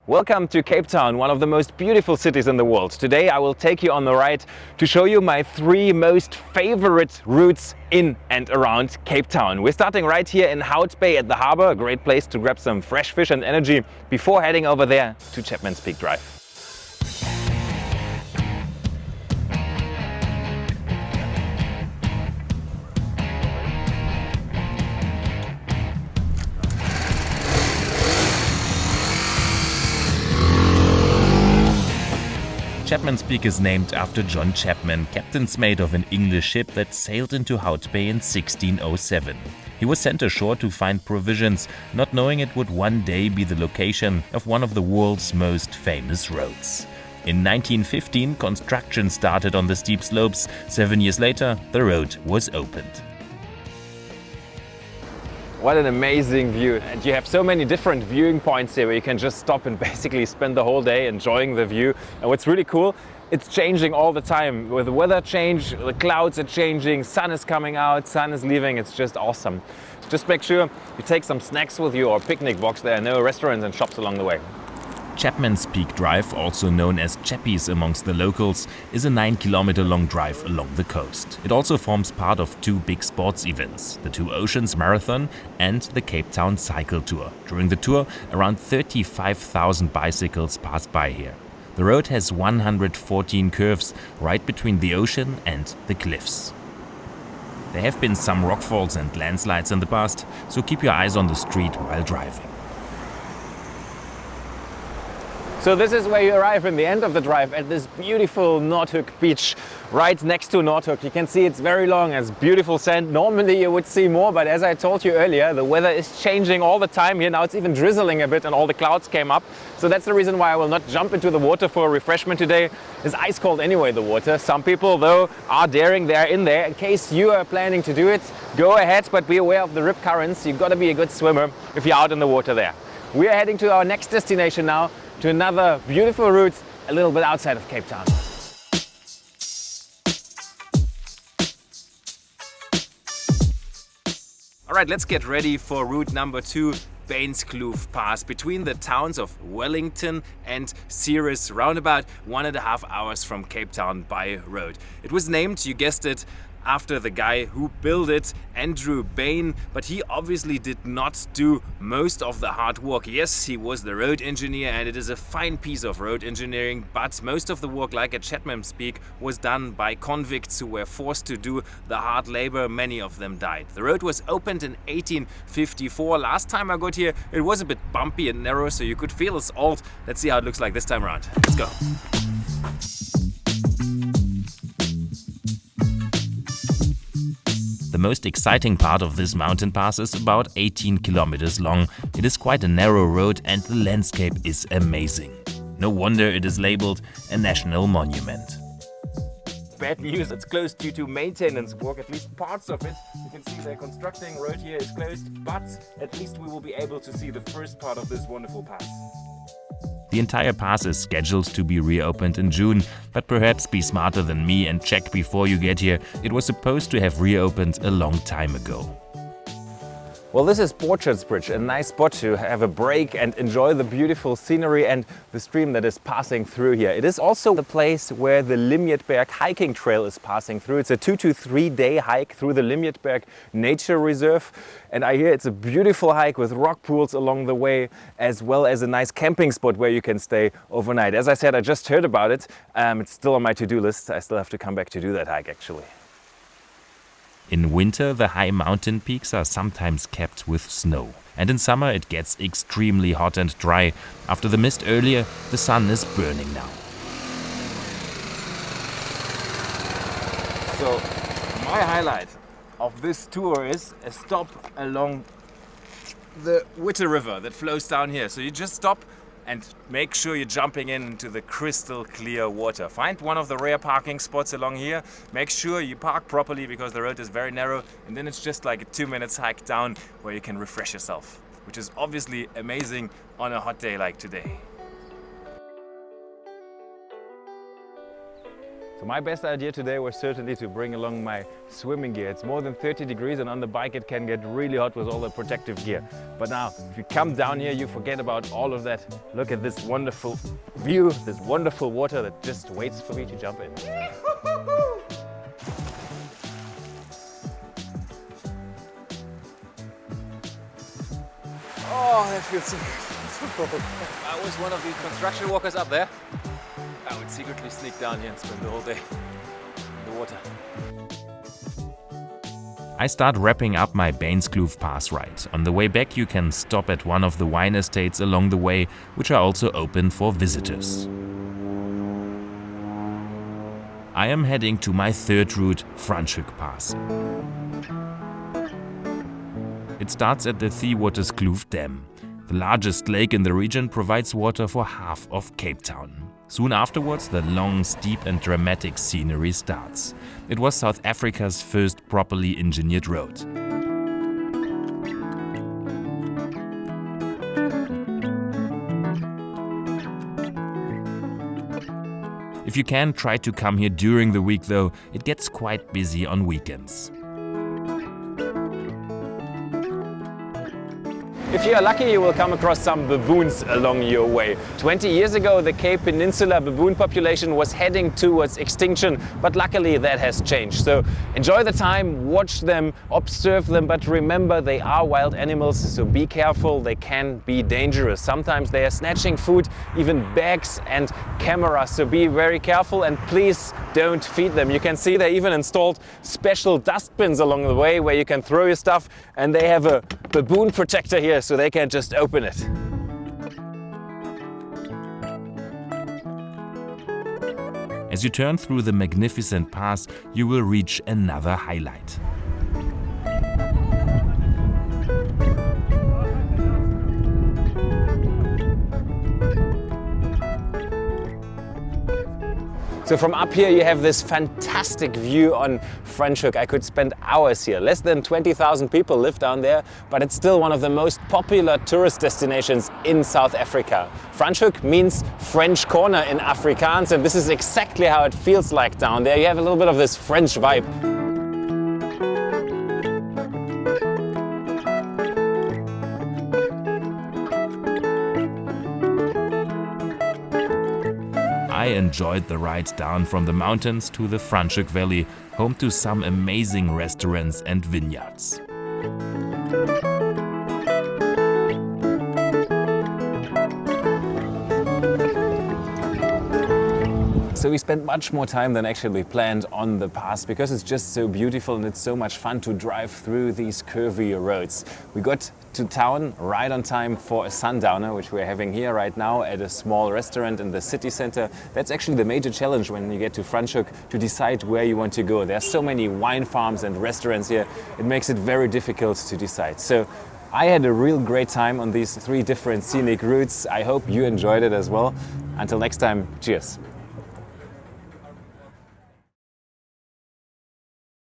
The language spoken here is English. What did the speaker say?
Welcome to Cape Town, one of the most beautiful cities in the world. Today I will take you on the ride to show you my 3 most favorite routes in and around Cape Town. We're starting right here in Hout Bay at the harbor, a great place to grab some fresh fish and energy before heading over there to Chapman's Peak Drive. Chapman's Peak is named after John Chapman, captain's mate of an English ship that sailed into Hout Bay in 1607. He was sent ashore to find provisions, not knowing it would one day be the location of one of the world's most famous roads. In 1915, construction started on the steep slopes. 7 years later, the road was opened. What an amazing view, and you have so many different viewing points here where you can just stop and basically spend the whole day enjoying the view. And what's really cool, it's changing all the time. With the weather change, the clouds are changing, sun is coming out, sun is leaving, it's just awesome. Just make sure you take some snacks with you or a picnic box. There are no restaurants and shops along the way. Chapman's Peak Drive, also known as Chappies amongst the locals, is a 9-kilometer-long drive along the coast. It also forms part of 2 big sports events, the Two Oceans Marathon and the Cape Town Cycle Tour. During the tour, around 35,000 bicycles pass by here. The road has 114 curves right between the ocean and the cliffs. There have been some rockfalls and landslides in the past, so keep your eyes on the street while driving. So this is where you arrive in the end of the drive at this beautiful Noordhoek beach right next to Noordhoek. You can see it's very long, it's beautiful sand. Normally you would see more, but as I told you earlier, the weather is changing all the time here. Now it's even drizzling a bit and all the clouds came up. So that's the reason why I will not jump into the water for a refreshment today. It's ice cold anyway, the water. Some people though are daring, they're in there. In case you are planning to do it, go ahead, but be aware of the rip currents. You've got to be a good swimmer if you're out in the water there. We are heading to our next destination now, to another beautiful route a little bit outside of Cape Town. All right, let's get ready for route number 2, Baines Kloof Pass, between the towns of Wellington and Ceres, round about 1.5 hours from Cape Town by road. It was named, you guessed it, after the guy who built it, Andrew Bain, but he obviously did not do most of the hard work. Yes, he was the road engineer and it is a fine piece of road engineering, but most of the work, like at Chapman's Peak, was done by convicts who were forced to do the hard labor. Many of them died. The road was opened in 1854. Last time I got here, it was a bit bumpy and narrow, so you could feel it's old. Let's see how it looks like this time around. Let's go. The most exciting part of this mountain pass is about 18 kilometers long. It is quite a narrow road and the landscape is amazing. No wonder it is labeled a national monument. Bad news, it's closed due to maintenance work, at least parts of it. You can see the constructing road here is closed, but at least we will be able to see the first part of this wonderful pass. The entire pass is scheduled to be reopened in June, but perhaps be smarter than me and check before you get here. It was supposed to have reopened a long time ago. Well, this is Borchards Bridge, a nice spot to have a break and enjoy the beautiful scenery and the stream that is passing through here. It is also the place where the Limjetberg hiking trail is passing through. It's a 2 to 3 day hike through the Limjetberg Nature Reserve. And I hear it's a beautiful hike with rock pools along the way, as well as a nice camping spot where you can stay overnight. As I said, I just heard about it. It's still on my to-do list. I still have to come back to do that hike actually. In winter, the high mountain peaks are sometimes capped with snow. And in summer it gets extremely hot and dry. After the mist earlier, the sun is burning now. So, my highlight of this tour is a stop along the Witte River that flows down here. So you just stop and make sure you're jumping into the crystal clear water. Find one of the rare parking spots along here. Make sure you park properly because the road is very narrow, and then it's just like a 2 minutes hike down where you can refresh yourself, which is obviously amazing on a hot day like today. So my best idea today was certainly to bring along my swimming gear. It's more than 30 degrees and on the bike it can get really hot with all the protective gear. But now, if you come down here, you forget about all of that. Look at this wonderful view, this wonderful water that just waits for me to jump in. Oh, that feels so good. If I was one of these construction workers up there, I would secretly sneak down here and spend the whole day in the water. I start wrapping up my Bainskloof Pass ride. On the way back you can stop at one of the wine estates along the way, which are also open for visitors. I am heading to my third route, Franschhoek Pass. It starts at the Theewaterskloof Dam. The largest lake in the region provides water for half of Cape Town. Soon afterwards, the long, steep and dramatic scenery starts. It was South Africa's first properly engineered road. If you can, try to come here during the week though, it gets quite busy on weekends. If you are lucky, you will come across some baboons along your way. 20 years ago, the Cape Peninsula baboon population was heading towards extinction, but luckily that has changed. So enjoy the time, watch them, observe them, but remember they are wild animals, so be careful, they can be dangerous. Sometimes they are snatching food, even bags and cameras, so be very careful and please don't feed them. You can see they even installed special dustbins along the way where you can throw your stuff, and they have a baboon protector here so they can just open it. As you turn through the magnificent pass, you will reach another highlight. So from up here you have this fantastic view on Franschhoek. I could spend hours here. Less than 20,000 people live down there, but it's still one of the most popular tourist destinations in South Africa. Franschhoek means French corner in Afrikaans, and this is exactly how it feels like down there. You have a little bit of this French vibe. I enjoyed the ride down from the mountains to the Franschhoek Valley, home to some amazing restaurants and vineyards. So we spent much more time than actually planned on the pass because it's just so beautiful and it's so much fun to drive through these curvy roads. We got to town right on time for a sundowner, which we're having here right now at a small restaurant in the city center. That's actually the major challenge when you get to Franschhoek, to decide where you want to go. There's so many wine farms and restaurants here, it makes it very difficult to decide. So I had a real great time on these 3 different scenic routes. I hope you enjoyed it as well. Until next time, cheers.